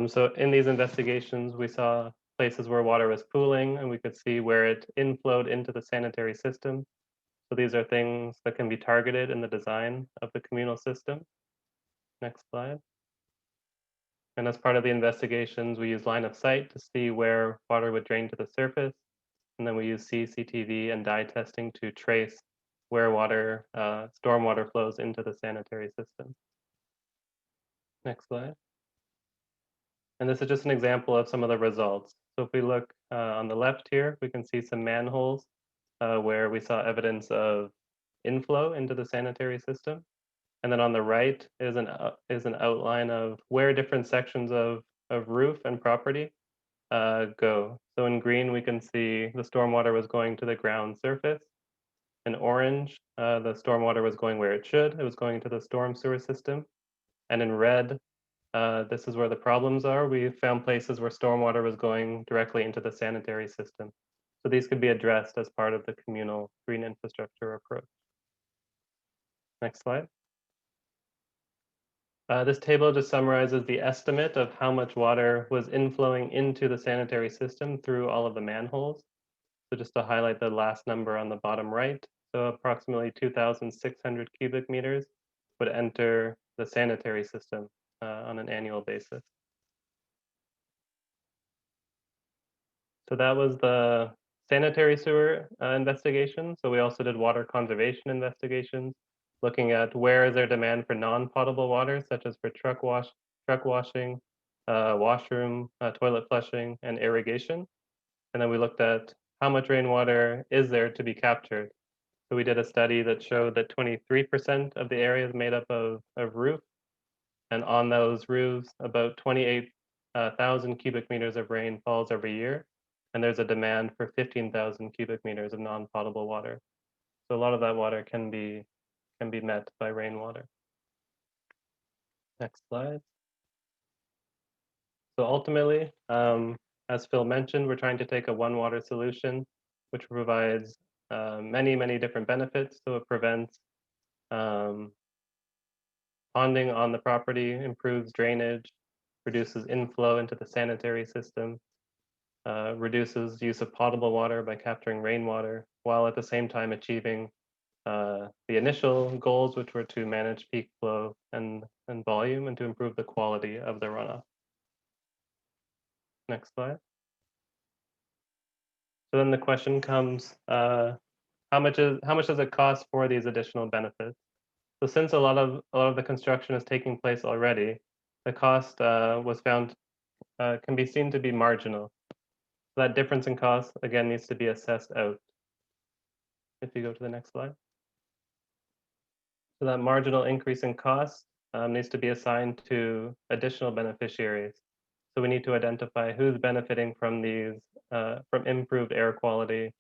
So in these investigations, we saw places where water was pooling, and we could see where it inflowed into the sanitary system. So these are things that can be targeted in the design of the communal system. Next slide. And as part of the investigations, we use line of sight to see where water would drain to the surface. And then we use CCTV and dye testing to trace where water, stormwater flows into the sanitary system. Next slide. And this is just an example of some of the results. So if we look on the left here, we can see some manholes where we saw evidence of inflow into the sanitary system. And then on the right is an outline of where different sections of roof and property go. So in green, we can see the stormwater was going to the ground surface. In orange, the stormwater was going where it should. It was going to the storm sewer system. And in red, this is where the problems are. We found places where stormwater was going directly into the sanitary system. So these could be addressed as part of the communal green infrastructure approach. Next slide. This table just summarizes the estimate of how much water was inflowing into the sanitary system through all of the manholes. So just to highlight the last number on the bottom right, so approximately 2,600 cubic meters would enter the sanitary system on an annual basis. So that was the sanitary sewer investigation. So we also did water conservation investigations, looking at where is there demand for non-potable water, such as for truck washing, washroom, toilet flushing, and irrigation. And then we looked at how much rainwater is there to be captured. So we did a study that showed that 23% of the area is made up of roof. And on those roofs, about 28,000 cubic meters of rain falls every year. And there's a demand for 15,000 cubic meters of non-potable water. So a lot of that water can be met by rainwater. Next slide. So ultimately, as Phil mentioned, we're trying to take a one water solution, which provides many, many different benefits. So it prevents ponding on the property, improves drainage, reduces inflow into the sanitary system, reduces use of potable water by capturing rainwater, while at the same time achieving the initial goals, which were to manage peak flow and volume and to improve the quality of the runoff. Next slide. So then the question comes, how much does it cost for these additional benefits? So since a lot of the construction is taking place already, the cost was found can be seen to be marginal. So that difference in cost again needs to be assessed out. If you go to the next slide. So that marginal increase in cost needs to be assigned to additional beneficiaries. So we need to identify who's benefiting from these, from improved air quality,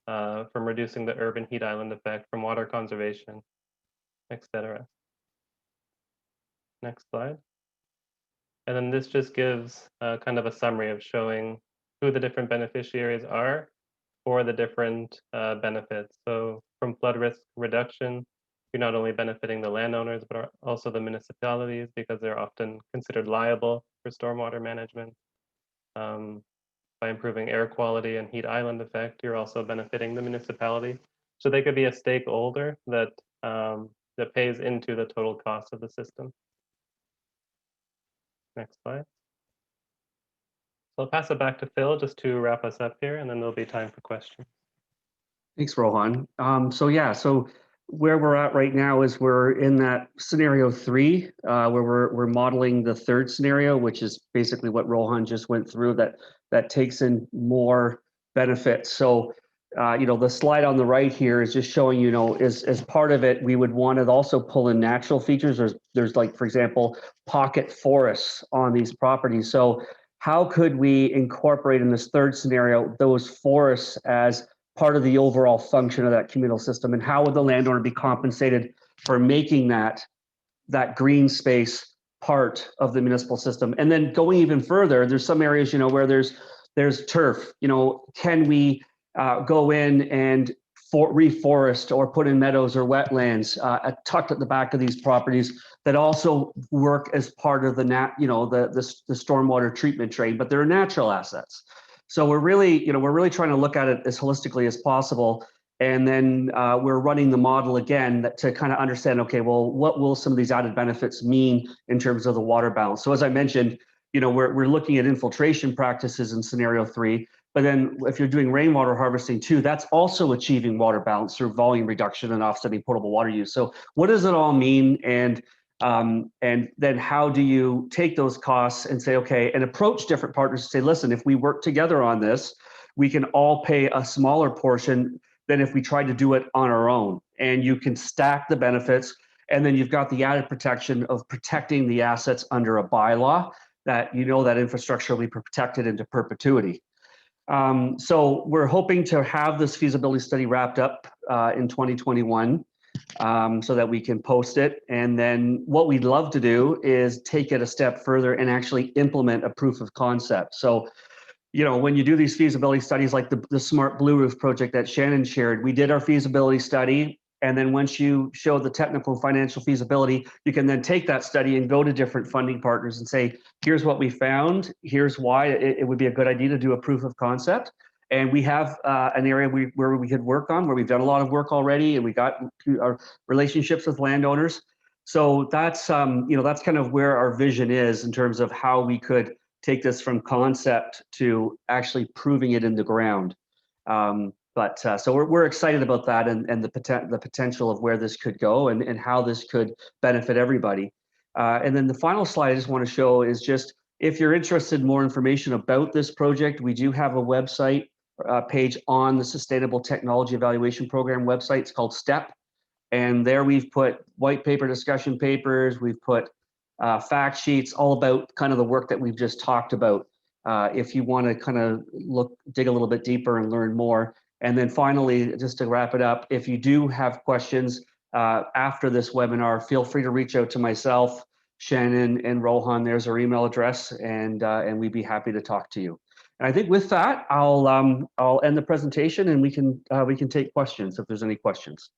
from reducing the urban heat island effect, from water conservation, etc. Next slide. And then this just gives kind of a summary of showing who the different beneficiaries are for the different benefits. So from flood risk reduction, you're not only benefiting the landowners, but also the municipalities because they're often considered liable for stormwater management. By improving air quality and heat island effect, you're also benefiting the municipality. So they could be a stakeholder that that pays into the total cost of the system. Next slide. So I'll pass it back to Phil just to wrap us up here, and then there'll be time for questions. Thanks, Rohan. So where we're at right now is we're in that scenario 3, where we're modeling the third scenario, which is basically what Rohan just went through, that takes in more benefits. So, the slide on the right here is just showing, as part of it, we would want to also pull in natural features. There's like, for example, pocket forests on these properties. So how could we incorporate in this third scenario those forests as part of the overall function of that communal system, and how would the landowner be compensated for making that green space part of the municipal system? And then going even further, there's some areas, where there's turf. Can we go in and reforest or put in meadows or wetlands tucked at the back of these properties that also work as part of the stormwater treatment train, but they're natural assets. So we're really trying to look at it as holistically as possible. And then we're running the model again to kind of understand, okay, well, what will some of these added benefits mean in terms of the water balance? So as I mentioned, we're looking at infiltration practices in scenario 3, but then if you're doing rainwater harvesting too, that's also achieving water balance through volume reduction and offsetting potable water use. So what does it all mean? And then how do you take those costs and say, okay, and approach different partners to say, listen, if we work together on this, we can all pay a smaller portion than if we tried to do it on our own. And you can stack the benefits. And then you've got the added protection of protecting the assets under a bylaw that that infrastructure will be protected into perpetuity. So we're hoping to have this feasibility study wrapped up in 2021 so that we can post it. And then what we'd love to do is take it a step further and actually implement a proof of concept. So, when you do these feasibility studies like the Smart Blue Roof project that Shannon shared, we did our feasibility study. And then once you show the technical and financial feasibility, you can then take that study and go to different funding partners and say, here's what we found, here's why it would be a good idea to do a proof of concept. And we have an area where we could work on, where we've done a lot of work already, and we got our relationships with landowners. So that's that's kind of where our vision is in terms of how we could take this from concept to actually proving it in the ground. So we're excited about that and the potential of where this could go and how this could benefit everybody. And then the final slide I just want to show is just, if you're interested in more information about this project, we do have a website page on the Sustainable Technology Evaluation Program website. It's called STEP. And there we've put white paper discussion papers, we've put fact sheets all about kind of the work that we've just talked about. If you want to kind of dig a little bit deeper and learn more. And then finally, just to wrap it up, if you do have questions after this webinar, feel free to reach out to myself, Shannon, and Rohan. There's our email address, and we'd be happy to talk to you. And I think with that, I'll end the presentation, and we can take questions if there's any questions.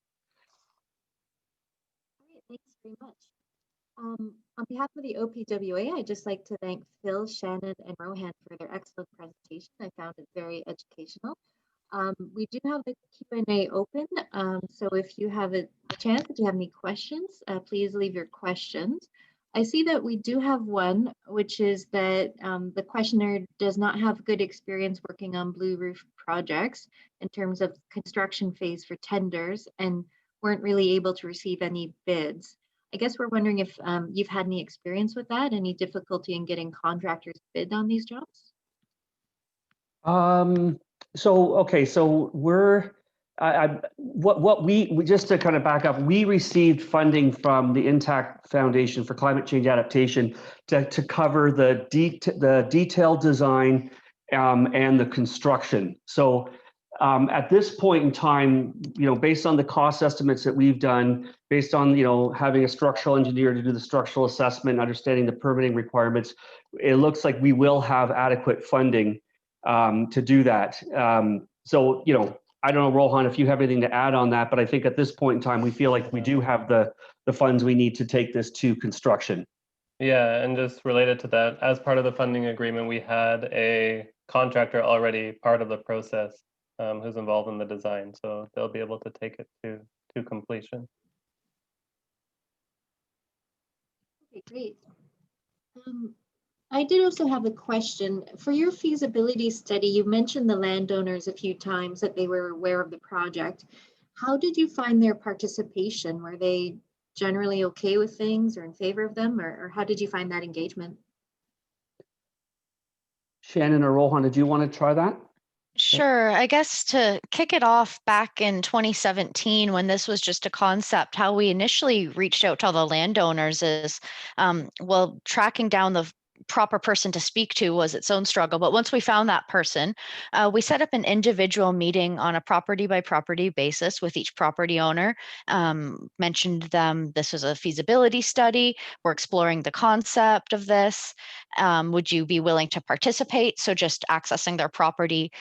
Great, thanks very much. On behalf of the OPWA, I'd just like to thank Phil, Shannon, and Rohan for their excellent presentation. I found it very educational. We do have the Q&A open, so if you have a chance, if you have any questions, please leave your questions. I see that we do have one, which is that the questioner does not have good experience working on blue roof projects in terms of construction phase for tenders and weren't really able to receive any bids. I guess we're wondering if you've had any experience with that, any difficulty in getting contractors bid on these jobs? So we're what we just to kind of back up, we received funding from the Intact Foundation for Climate Change Adaptation to cover the detailed design and the construction. So At this point in time, based on the cost estimates that we've done, based on, having a structural engineer to do the structural assessment, understanding the permitting requirements, it looks like we will have adequate funding to do that. So, I don't know, Rohan, if you have anything to add on that, but I think at this point in time, we feel like we do have the funds we need to take this to construction. Yeah, and just related to that, as part of the funding agreement, we had a contractor already part of the process who's involved in the design, so they'll be able to take it to completion. Okay, great. I did also have a question. For your feasibility study, you mentioned the landowners a few times that they were aware of the project. How did you find their participation? Were they generally okay with things or in favor of them, or how did you find that engagement? Shannon or Rohan, did you want to try that? Sure. I guess to kick it off back in 2017, when this was just a concept, how we initially reached out to all the landowners is, well, tracking down the proper person to speak to was its own struggle. But once we found that person, we set up an individual meeting on a property by property basis with each property owner, mentioned them, this was a feasibility study. We're exploring the concept of this. Would you be willing to participate? So just accessing their property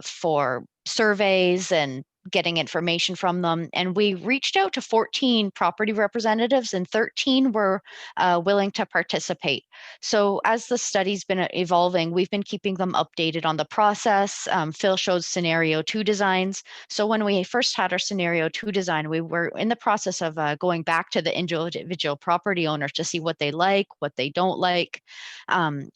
for surveys and getting information from them. And we reached out to 14 property representatives and 13 were willing to participate. So as the study's been evolving, we've been keeping them updated on the process. Phil shows scenario 2 designs. So when we first had our scenario 2 design, we were in the process of going back to the individual property owners to see what they like, what they don't like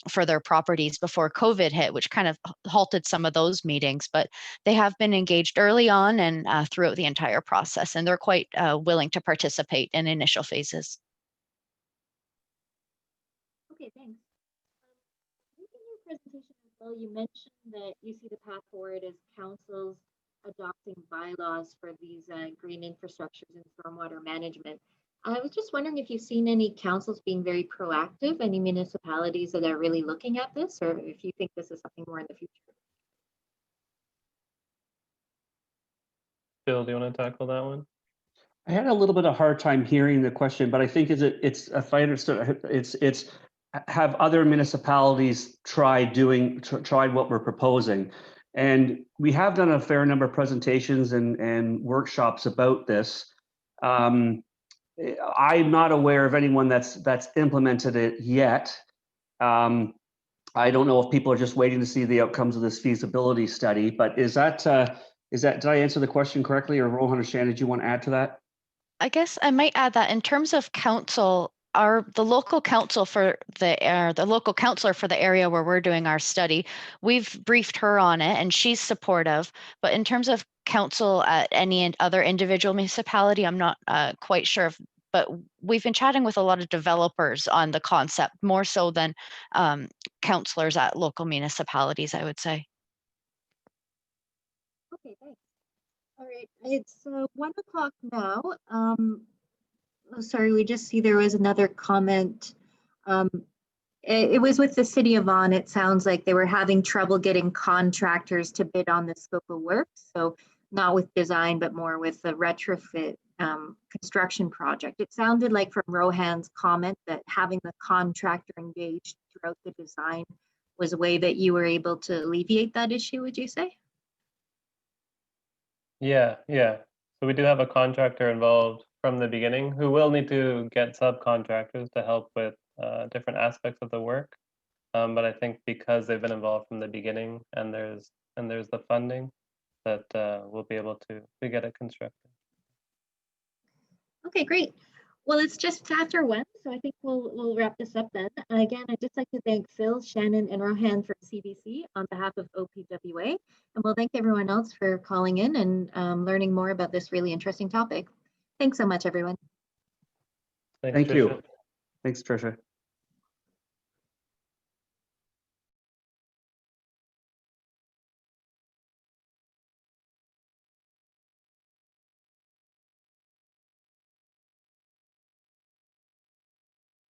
for their properties before COVID hit, which kind of halted some of those meetings, but they have been engaged early on and throughout the entire process, and they're quite willing to participate in initial phases. Okay, thanks. I think in your presentation as well, you mentioned that you see the path forward as councils adopting bylaws for these green infrastructures and stormwater management. I was just wondering if you've seen any councils being very proactive, any municipalities that are really looking at this, or if you think this is something more in the future. Phil, do you want to tackle that one? I had a little bit of hard time hearing the question, but I think it's if I understood, it's have other municipalities tried what we're proposing, and we have done a fair number of presentations and workshops about this. I'm not aware of anyone that's implemented it yet. I don't know if people are just waiting to see the outcomes of this feasibility study, but is that did I answer the question correctly, or Rohan or Shannon, did you want to add to that? I guess I might add that in terms of council, the local council for the local councilor for the area where we're doing our study, we've briefed her on it and she's supportive. But in terms of council at any other individual municipality, I'm not quite sure if, but we've been chatting with a lot of developers on the concept, more so than councilors at local municipalities, I would say. Okay, thanks. All right, it's 1 o'clock now. Oh, sorry, we just see there was another comment. It was with the city of Vaughan. It sounds like they were having trouble getting contractors to bid on the scope of work. So not with design, but more with the retrofit construction project. It sounded like from Rohan's comment that having the contractor engaged throughout the design was a way that you were able to alleviate that issue, would you say? Yeah. So we do have a contractor involved from the beginning who will need to get subcontractors to help with different aspects of the work. But I think because they've been involved from the beginning and there's the funding, that we'll be able to get it constructed. Okay, great. Well, it's just after 1, so I think we'll wrap this up then. Again, I'd just like to thank Phil, Shannon, and Rohan from CBC on behalf of OPWA, and we'll thank everyone else for calling in and learning more about this really interesting topic. Thanks so much, everyone. Thanks, Thank Tricia. you. Thanks, Tricia.